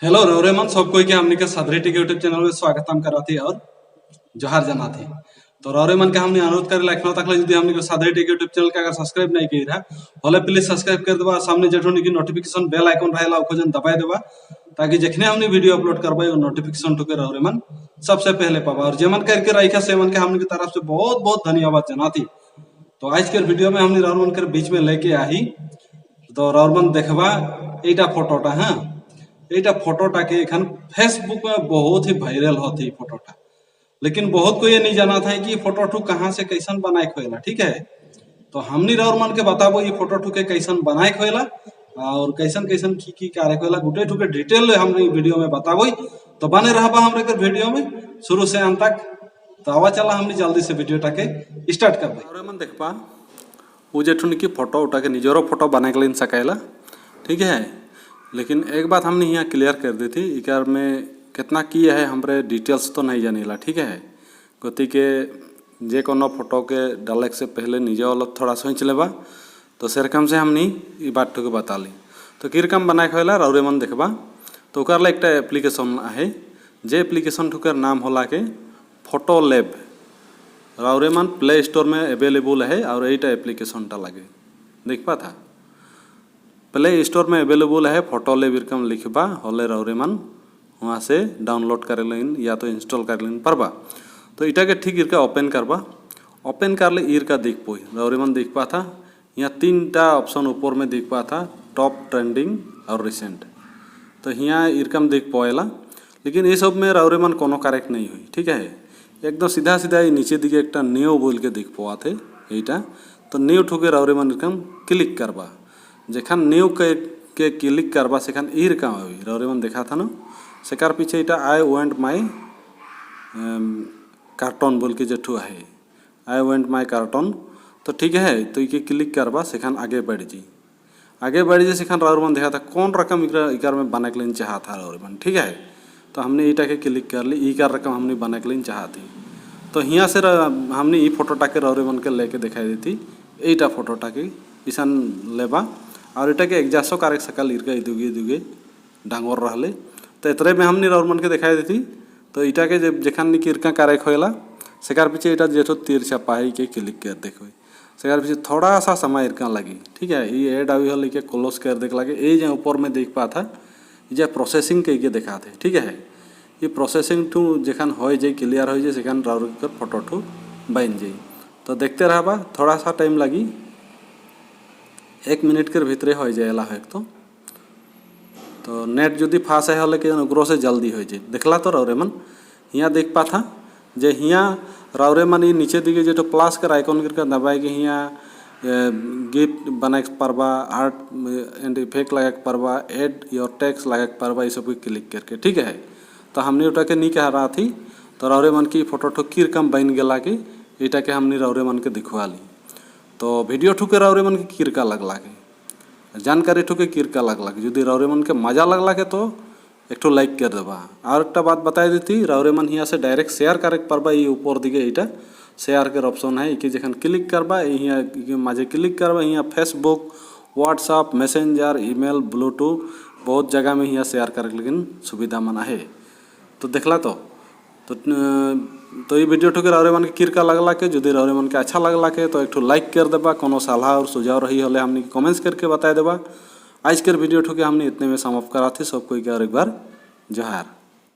Hello रौरेमन सब कोई के हमने के सदरी टेक यूट्यूब चैनल में स्वागतम कराती और जोहार जनाती। तो रौरेमन के हमने अनुरोध कर लखनऊ तक यदि हमने को सदरी टेक यूट्यूब चैनल के अगर सब्सक्राइब नहीं की रहा भले प्लीज सब्सक्राइब कर देबा। सामने जेठोनी की नोटिफिकेशन बेल आइकन रहेला ओको जन दबाए देबा ताकि जखने हमने वीडियो अपलोड करबे वो नोटिफिकेशन ठुके रौरेमन सबसे पहले पाबा। और जेमन करके रखा सेमन के हमने की तरफ से बहुत बहुत धन्यवाद जनाती। तो आज के वीडियो में हमने रौरेमन के बीच में लेके आई तो रौरेमन देखबा एटा फोटोटा। हाँ एटा फोटोटा के एखन फेसबुक में बहुत ही वायरल होती फोटोटा, लेकिन बहुत को ये नहीं जाना था कि फोटो ठू कहाँ से कैसन बनाए खोला। ठीक है, तो हमनी रौर मन के बताबो ये फोटो ठू के कैसन बनाए खोला और कैसन कैसन की कार्य खोला गुटे ठू के डिटेल हमने वीडियो में बताबो। तो बने रहबा हमरे के वीडियो में शुरू से अंत तक। तो आवा चला हमने जल्दी से वीडियो टाके स्टार्ट कर दे। रौर मन देखबा वो जेठुन की फोटो उठा के निजरो फोटो बनाए के सकेला। ठीक है, लेकिन एक बात हमने यहाँ क्लियर कर दी थी इकार में कितना की है हमरे डिटेल्स तो नहीं जानीला। ठीक है, गति के जे कोनो फोटो के डाले से पहले निजे वाला थोड़ा सोच लेबा तो सेरकम से हमनी ये बात के बता ली। तो किरकम बनाए खोला रौरे मन देखबा तो ओकर एक एप्लीकेशन है जे एप्लीकेशन ठुकर नाम होला के फोटो लैब। रौरे मन प्ले स्टोर में अवेलेबल है और यहीटा एप्लीकेशन टा लगे देख पा था प्ले स्टोर में अवेलेबल है। फोटो ले बिरकम लिखबा होले रौरे मन वहाँ से डाउनलोड कर लेन या तो इंस्टॉल कर लेन परबा। तो इटा के ठीक इरका ओपन करबा। ओपन कर ले इरका देख पोई रौरे मन देख पा था यहाँ तीनटा ऑप्शन ऊपर में देख पा था टॉप ट्रेंडिंग और रिसेंट। तो यहाँ इरकम देख पाएला, लेकिन ये सब में रौरे मन कोनो करेक्ट नहीं हुई। ठीक है, एकदम सीधा सीधा नीचे दिखे एक न्यू बोल के देख पा थे यहीटा। तो न्यू ठुके रौरे मन इरकम क्लिक करबा। जेखन न्यू के क्लिक करबा सेखान ईर का हुई रौरे मन देखा था ना सेकार पीछे इटा आई वांट माय कार्टन बोल के जेठू है आई वांट माय कार्टन। तो ठीक है, तो ये क्लिक करबा सेखान आगे बढ़ जी सेखान रौरे मन देखा था कौन रकम इकार में बना के लेन चाहा था रौरे मन। ठीक है, तो हमने ईटा के क्लिक कर ली ई का रकम हमने बना के लेन चाहती। तो यहाँ से हमने ई फोटोटा के रौरे मन के लेके दिखाई देती यहीटा फोटोटा के ईसान लेबा और इटा के एग्जासो कारेक सकल इरका इदुगे डांगोर रहले। तो इतरे में हमने रौर मन के दिखाई देती। तो इटा के जेखान निकी इरका कारेक होएला सेकार पीछे इटा जेठो तीर छपाई के क्लिक कर देखो सेकार पीछे थोड़ा सा समय इरका लगी। ठीक है, ये ऐड आई हल के क्लोज कर देख लगे ये जो ऊपर में देख पा था ये प्रोसेसिंग के देखा थे। ठीक है, ये प्रोसेसिंग ठू जेखान हो जाए क्लियर हो जाए सेखान रौर के फोटो ठू बन जाए। तो देखते रहबा थोड़ा सा टाइम लगी 1 मिनट के भीतरे हो जाएला है। तो नेट जदि फास्ट है हले के ओकरो से जल्दी हो जाए देखला। तो रौरे मन यहाँ देख पा था जे यहाँ रौरे मन ये नीचे दिखे जो प्लस कर आइकन करके दबाए के यहाँ गिफ्ट बनाए पारबा आर्ट एंड इफेक्ट लगा के पारबा एड योर टेक्स्ट लगा के पारबा ये सब क्लिक करके। ठीक है, तो हमने उठा के नहीं कह रहा थी तो रौरे मन की फोटो ठो किरकम बन गला के इटा के हमने रौरे मन के दिखवा ली। तो वीडियो ठुके रौरे मन के किरका लगला के जानकारी ठुके किरका लगला के यदि रौरे मन के मजा लगला के तो एक ठो लाइक कर देबा। और एक बात बताई देती रौरे मन यहाँ से डायरेक्ट शेयर करे पारबा ये ऊपर दिखे यहाँ शेयर के ऑप्शन है कि जखन क्लिक करबा यहाँ माजे क्लिक करबा यहाँ Facebook WhatsApp messenger email Bluetooth बहुत जगह में यहाँ शेयर करे लेकिन सुविधा मना है। तो देखला तो ये वीडियो ठुके रौरे मन के किरका लगला के यदि रौरे मन के अच्छा लगला के तो एक लाइक कर देबा। कोनो सलाह और सुझाव रही हले हमने कमेंट्स करके बता देबा। आज के वीडियो ठुके हमने इतने में समाप्त करा थे। सब कोई के और एक बार जोहार।